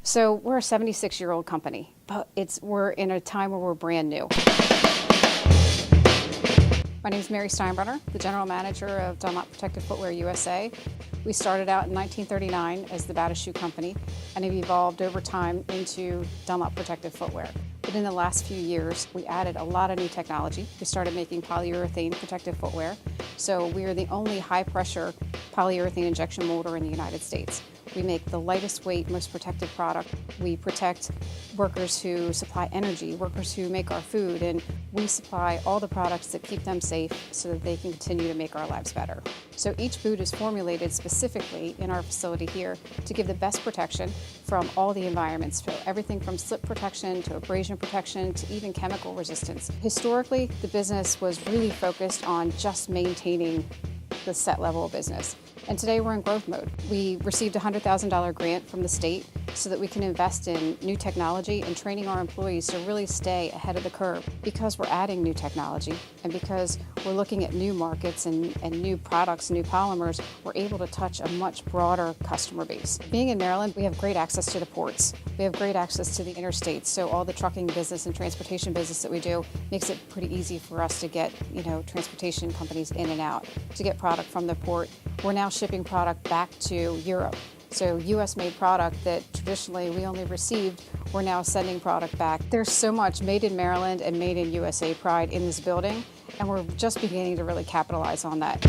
So we're a 76-year-old company, but we're in a time where we're brand new. My name is Mary Steinebrunner, the General Manager of Dunlop Protective Footwear, U.S.A. We started out in 1939 as the Bata Shoe Company and have evolved over time into Dunlop Protective Footwear. But in the last few years, we added a lot of new technology. We started making polyurethane protective footwear. So we are the only high-pressure polyurethane injection molder in the United States. We make the lightest weight, most protective product. We protect workers who supply energy, workers who make our food, and we supply all the products that keep them safe so that they can continue to make our lives better. So each boot is formulated specifically in our facility here to give the best protection from all the environments, so everything from slip protection to abrasion protection to even chemical resistance. Historically, the business was really focused on just maintaining the set level of business. And today we're in growth mode. We received a $100,000 grant from the state so that we can invest in new technology and training our employees to really stay ahead of the curve. Because we're adding new technology and because we're looking at new markets and new products, new polymers, we're able to touch a much broader customer base. Being in Maryland, we have great access to the ports. We have great access to the interstates, so all the trucking business and transportation business that we do makes it pretty easy for us to get, transportation companies in and out to get product from the port. We're now shipping product back to Europe. So U.S.-made product that traditionally we only received, we're now sending product back. There's so much made in Maryland and made in USA pride in this building, and we're just beginning to really capitalize on that.